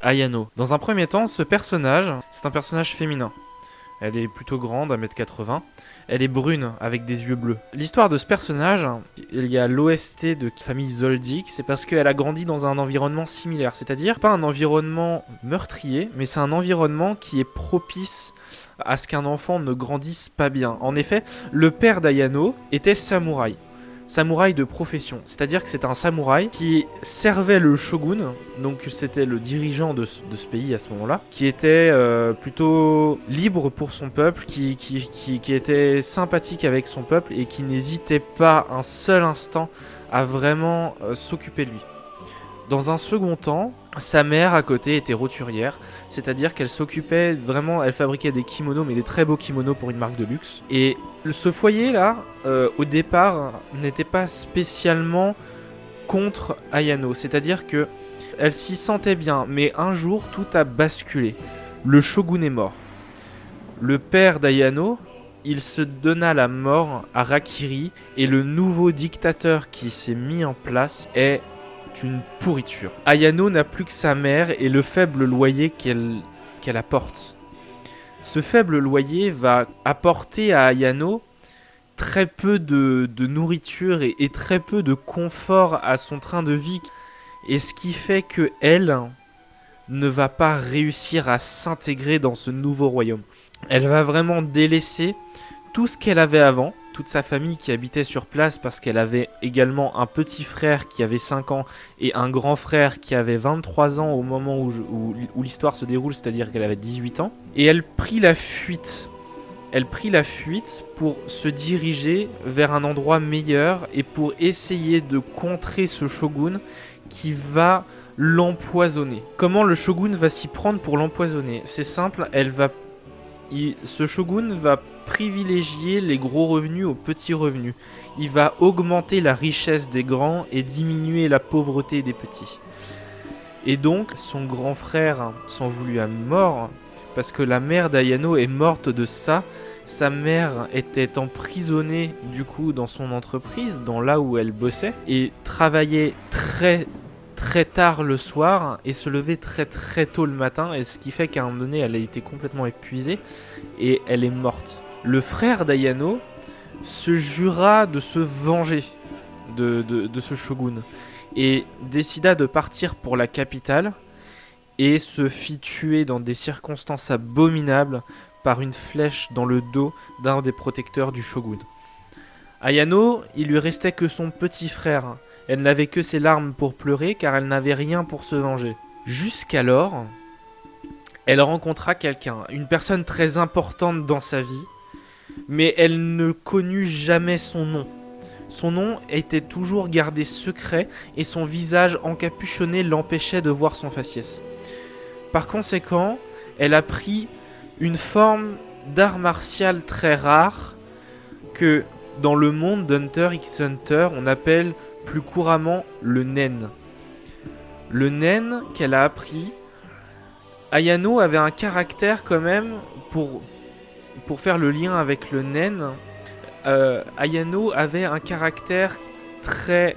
Ayano. Dans un premier temps, ce personnage, c'est un personnage féminin. Elle est plutôt grande, 1m80. Elle est brune, avec des yeux bleus. L'histoire de ce personnage, il y a l'OST de famille Zoldyck, c'est parce qu'elle a grandi dans un environnement similaire. C'est-à-dire, pas un environnement meurtrier, mais c'est un environnement qui est propice à ce qu'un enfant ne grandisse pas bien. En effet, le père d'Ayano était samouraï. Samouraï de profession, c'est-à-dire que c'était un samouraï qui servait le shogun, donc c'était le dirigeant de ce pays à ce moment-là, qui était plutôt libre pour son peuple, qui était sympathique avec son peuple et qui n'hésitait pas un seul instant à vraiment s'occuper de lui. Dans un second temps, sa mère à côté était roturière, c'est-à-dire qu'elle s'occupait vraiment, elle fabriquait des kimonos, mais des très beaux kimonos pour une marque de luxe. Et ce foyer-là, au départ, n'était pas spécialement contre Ayano, c'est-à-dire que elle s'y sentait bien, mais un jour, tout a basculé. Le shogun est mort. Le père d'Ayano, il se donna la mort à Rakiri, et le nouveau dictateur qui s'est mis en place est une pourriture. Ayano n'a plus que sa mère et le faible loyer qu'elle apporte. Ce faible loyer va apporter à Ayano très peu de nourriture et très peu de confort à son train de vie. Et ce qui fait que elle ne va pas réussir à s'intégrer dans ce nouveau royaume. Elle va vraiment délaisser tout ce qu'elle avait avant, toute sa famille qui habitait sur place parce qu'elle avait également un petit frère qui avait 5 ans et un grand frère qui avait 23 ans au moment où l'histoire se déroule, c'est-à-dire qu'elle avait 18 ans. Et elle prit la fuite. Elle prit la fuite pour se diriger vers un endroit meilleur et pour essayer de contrer ce shogun qui va l'empoisonner. Comment le shogun va s'y prendre pour l'empoisonner? C'est simple, ce shogun va privilégier les gros revenus aux petits revenus. Il va augmenter la richesse des grands et diminuer la pauvreté des petits. Et donc, son grand frère s'en voulut à mort, parce que la mère d'Ayano est morte de ça. Sa mère était emprisonnée, du coup, dans son entreprise, dans là où elle bossait, et travaillait très tard le soir et se levait très tôt le matin, et ce qui fait qu'à un moment donné, elle a été complètement épuisée et elle est morte. Le frère d'Ayano se jura de se venger de ce shogun et décida de partir pour la capitale et se fit tuer dans des circonstances abominables par une flèche dans le dos d'un des protecteurs du shogun. Ayano, il lui restait que son petit frère. Elle n'avait que ses larmes pour pleurer car elle n'avait rien pour se venger. Jusqu'alors, elle rencontra quelqu'un, une personne très importante dans sa vie, mais elle ne connut jamais son nom. Son nom était toujours gardé secret et son visage encapuchonné l'empêchait de voir son faciès. Par conséquent, elle a pris une forme d'art martial très rare que dans le monde d'Hunter x Hunter, on appelle plus couramment le nen. Le nen qu'elle a appris, Ayano avait un caractère quand même, pour faire le lien avec le nen, Ayano avait un caractère très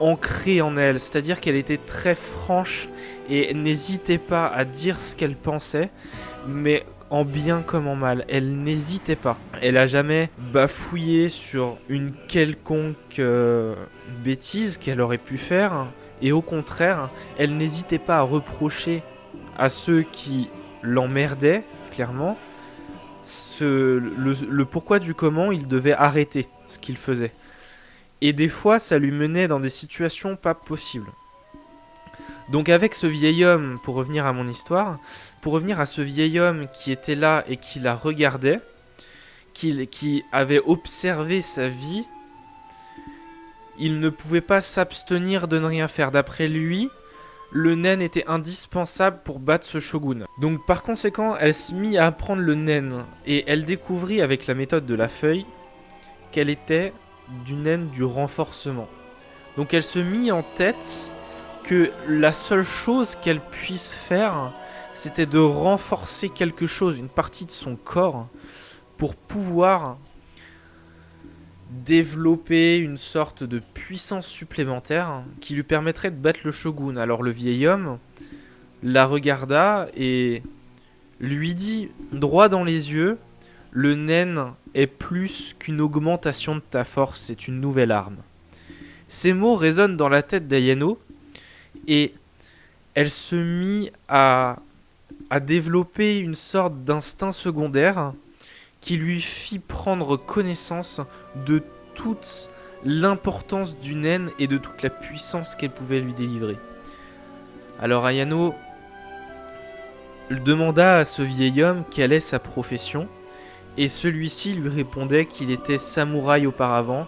ancré en elle, c'est-à-dire qu'elle était très franche et n'hésitait pas à dire ce qu'elle pensait, mais en bien comme en mal, elle n'hésitait pas. Elle a jamais bafouillé sur une quelconque bêtise qu'elle aurait pu faire, et au contraire, elle n'hésitait pas à reprocher à ceux qui l'emmerdaient, clairement, le pourquoi du comment il devait arrêter ce qu'il faisait. Et des fois, ça lui menait dans des situations pas possibles. Donc avec ce vieil homme, pour revenir à mon histoire, pour revenir à ce vieil homme qui était là et qui la regardait, qui avait observé sa vie, il ne pouvait pas s'abstenir de ne rien faire. D'après lui, le nen était indispensable pour battre ce shogun. Donc par conséquent, elle se mit à apprendre le nen, et elle découvrit avec la méthode de la feuille qu'elle était du nen du renforcement. Donc elle se mit en tête que la seule chose qu'elle puisse faire, c'était de renforcer quelque chose, une partie de son corps, pour pouvoir développer une sorte de puissance supplémentaire qui lui permettrait de battre le shogun. Alors le vieil homme la regarda et lui dit droit dans les yeux: le naine est plus qu'une augmentation de ta force, c'est une nouvelle arme. Ces mots résonnent dans la tête d'Ayano et elle se mit à développer une sorte d'instinct secondaire qui lui fit prendre connaissance de toute l'importance du naine et de toute la puissance qu'elle pouvait lui délivrer. Alors Ayano demanda à ce vieil homme quelle est sa profession, et celui-ci lui répondait qu'il était samouraï auparavant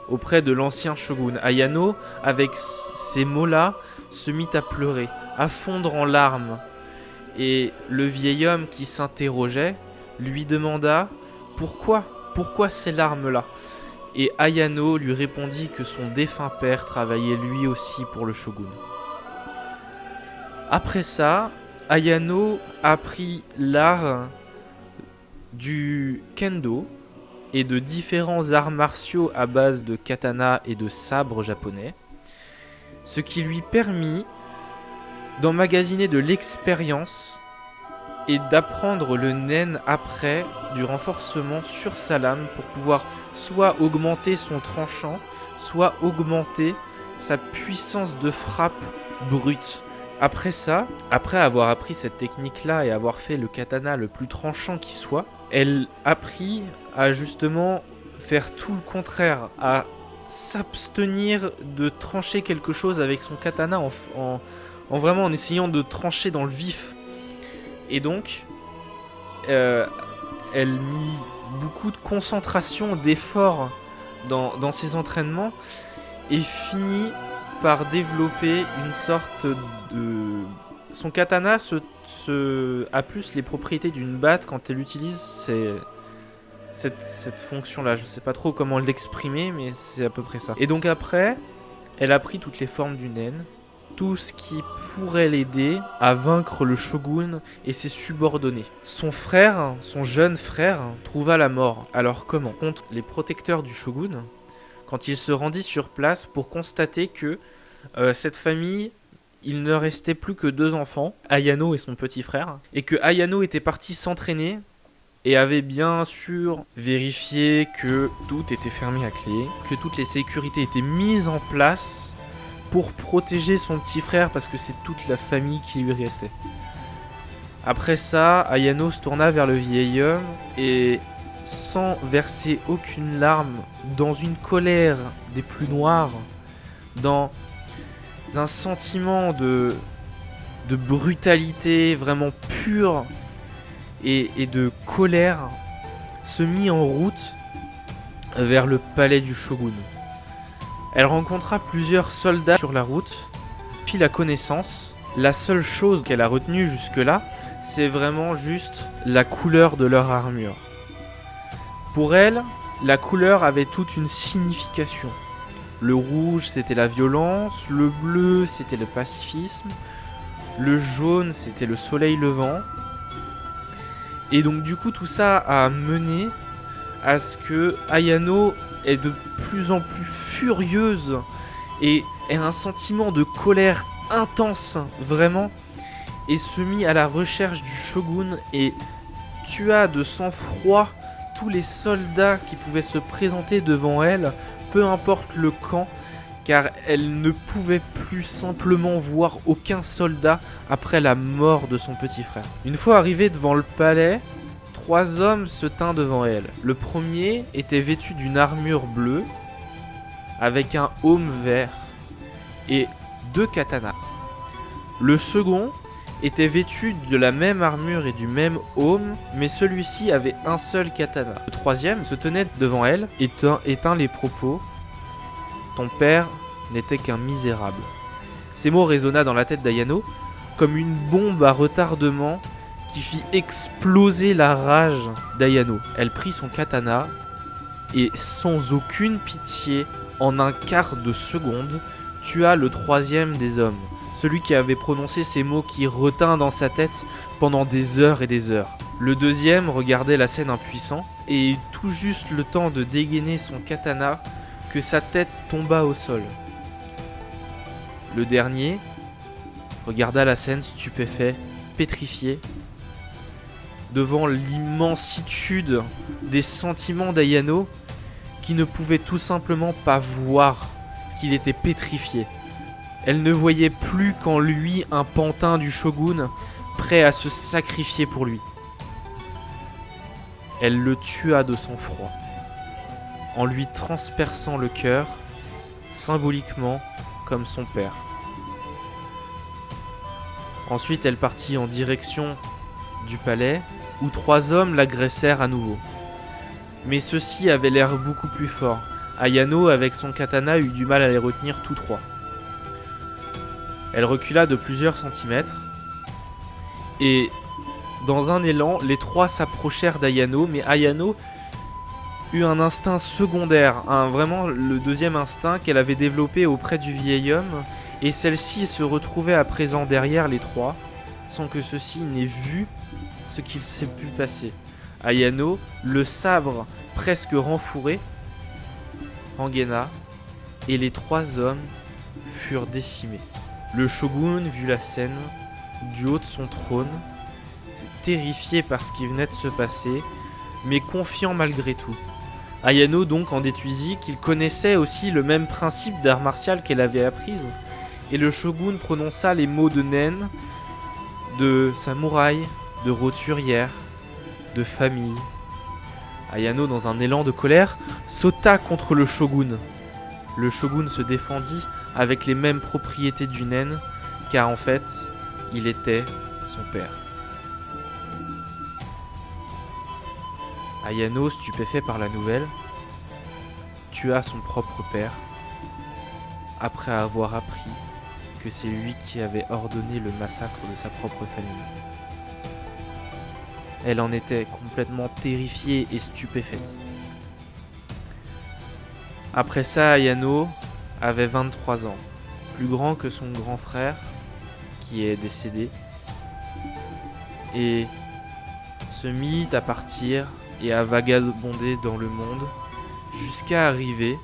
auprès de l'ancien shogun. Ayano, avec ces mots-là, se mit à pleurer, à fondre en larmes, et le vieil homme qui s'interrogeait lui demanda pourquoi ces larmes-là. Et Ayano lui répondit que son défunt père travaillait lui aussi pour le shogun. Après ça, Ayano apprit l'art du kendo et de différents arts martiaux à base de katana et de sabre japonais, ce qui lui permit d'emmagasiner de l'expérience et d'apprendre le nen après du renforcement sur sa lame pour pouvoir soit augmenter son tranchant, soit augmenter sa puissance de frappe brute. Après ça, après avoir appris cette technique-là et avoir fait le katana le plus tranchant qui soit, elle apprit à justement faire tout le contraire, à s'abstenir de trancher quelque chose avec son katana en vraiment en essayant de trancher dans le vif. Et donc, elle mit beaucoup de concentration, d'effort dans ses entraînements et finit par développer une sorte de... Son katana a plus les propriétés d'une batte quand elle utilise cette fonction-là. Je sais pas trop comment l'exprimer, mais c'est à peu près ça. Et donc après, elle a pris toutes les formes du nen, tout ce qui pourrait l'aider à vaincre le shogun et ses subordonnés. Son frère, son jeune frère, trouva la mort. Alors comment? Contre les protecteurs du shogun, quand il se rendit sur place pour constater que cette famille, il ne restait plus que 2 enfants, Ayano et son petit frère, et que Ayano était parti s'entraîner et avait bien sûr vérifié que tout était fermé à clé, que toutes les sécurités étaient mises en place pour protéger son petit frère parce que c'est toute la famille qui lui restait. Après ça, Ayano se tourna vers le vieil homme et, sans verser aucune larme, dans une colère des plus noires, dans un sentiment de brutalité vraiment pure et de colère, se mit en route vers le palais du shogun. Elle rencontra plusieurs soldats sur la route, fit la connaissance. La seule chose qu'elle a retenue jusque-là, c'est vraiment juste la couleur de leur armure. Pour elle, la couleur avait toute une signification. Le rouge, c'était la violence, le bleu, c'était le pacifisme, le jaune, c'était le soleil levant. Et donc du coup, tout ça a mené à ce que Ayano est de plus en plus furieuse et ait un sentiment de colère intense, vraiment, et se mit à la recherche du shogun et tua de sang-froid tous les soldats qui pouvaient se présenter devant elle, peu importe le camp, car elle ne pouvait plus simplement voir aucun soldat après la mort de son petit frère. Une fois arrivée devant le palais, 3 hommes se tinrent devant elle. Le premier était vêtu d'une armure bleue, avec un aume vert et 2 katanas. Le second était vêtu de la même armure et du même aume, mais celui-ci avait un seul katana. Le troisième se tenait devant elle et tint les propos: « Ton père n'était qu'un misérable. » Ces mots résonna dans la tête d'Ayano comme une bombe à retardement qui fit exploser la rage d'Ayano. Elle prit son katana et, sans aucune pitié, en un quart de seconde, tua le troisième des hommes, celui qui avait prononcé ces mots qui retint dans sa tête pendant des heures et des heures. Le deuxième regardait la scène impuissant et eut tout juste le temps de dégainer son katana que sa tête tomba au sol. Le dernier regarda la scène stupéfait, pétrifié, devant l'immensitude des sentiments d'Ayano, qui ne pouvait tout simplement pas voir qu'il était pétrifié. Elle ne voyait plus qu'en lui un pantin du shogun prêt à se sacrifier pour lui. Elle le tua de sang-froid, en lui transperçant le cœur, symboliquement comme son père. Ensuite, elle partit en direction du palais, où 3 hommes l'agressèrent à nouveau. Mais ceux-ci avaient l'air beaucoup plus forts. Ayano, avec son katana, eut du mal à les retenir tous 3. Elle recula de plusieurs centimètres, et dans un élan, les 3 s'approchèrent d'Ayano, mais Ayano eut un instinct secondaire, vraiment le deuxième instinct qu'elle avait développé auprès du vieil homme, et celle-ci se retrouvait à présent derrière les 3, sans que ceux-ci n'aient vu ce qu'il s'est pu passer. Ayano, le sabre presque renfouré, rengaina, et les 3 hommes furent décimés. Le shogun vit la scène du haut de son trône, terrifié par ce qui venait de se passer, mais confiant malgré tout. Ayano donc en déduisit qu'il connaissait aussi le même principe d'art martial qu'elle avait appris, et le shogun prononça les mots de naine, de samouraï, de roturière, de famille. Ayano, dans un élan de colère, sauta contre le shogun. Le shogun se défendit avec les mêmes propriétés du naine, car en fait, il était son père. Ayano, stupéfait par la nouvelle, tua son propre père, après avoir appris que c'est lui qui avait ordonné le massacre de sa propre famille. Elle en était complètement terrifiée et stupéfaite. Après ça, Ayano avait 23 ans, plus grand que son grand frère, qui est décédé, et se mit à partir et à vagabonder dans le monde, jusqu'à arriver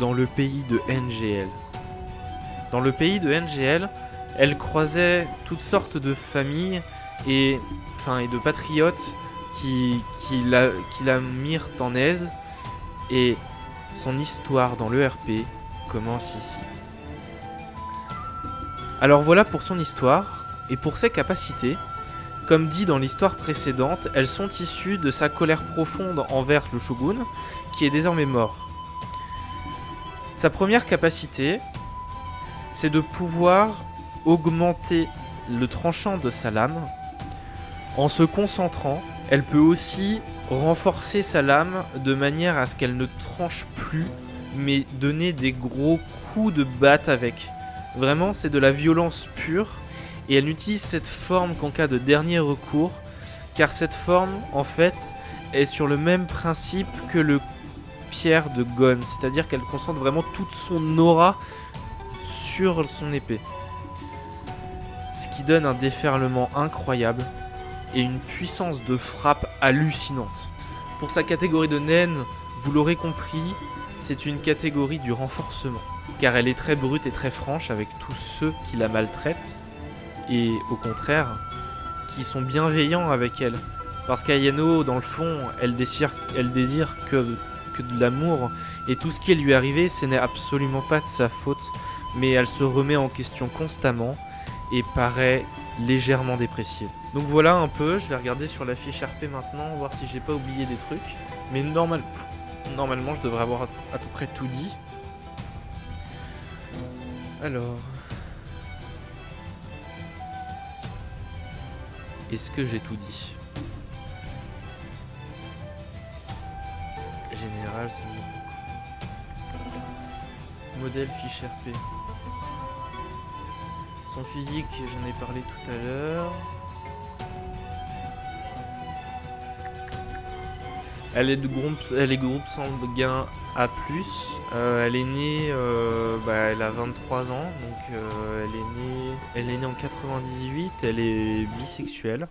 dans le pays de NGL. Dans le pays de NGL, elle croisait toutes sortes de familles et de patriotes qui la mirent en aise, et son histoire dans l'ERP commence ici. Alors voilà pour son histoire et pour ses capacités. Comme dit dans l'histoire précédente, elles sont issues de sa colère profonde envers le shogun, qui est désormais mort. Sa première capacité, c'est de pouvoir augmenter le tranchant de sa lame. En se concentrant, elle peut aussi renforcer sa lame de manière à ce qu'elle ne tranche plus, mais donner des gros coups de batte avec. Vraiment, c'est de la violence pure, et elle n'utilise cette forme qu'en cas de dernier recours, car cette forme, en fait, est sur le même principe que le pierre de Gon, c'est-à-dire qu'elle concentre vraiment toute son aura sur son épée. Ce qui donne un déferlement incroyable et une puissance de frappe hallucinante. Pour sa catégorie de naine, vous l'aurez compris, c'est une catégorie du renforcement, car elle est très brute et très franche avec tous ceux qui la maltraitent, et au contraire, qui sont bienveillants avec elle. Parce qu'Ayano, dans le fond, elle désire que de l'amour, et tout ce qui lui est arrivé, ce n'est absolument pas de sa faute, mais elle se remet en question constamment, et paraît légèrement dépréciée. Donc voilà un peu, je vais regarder sur la fiche RP maintenant, voir si j'ai pas oublié des trucs, mais normalement je devrais avoir à peu près tout dit. Alors... est-ce que j'ai tout dit? Général, c'est bon. Modèle fiche RP. Son physique, j'en ai parlé tout à l'heure. Elle est groupe sanguin A+. Elle est née, elle a 23 ans, donc elle est née en 98. Elle est bisexuelle.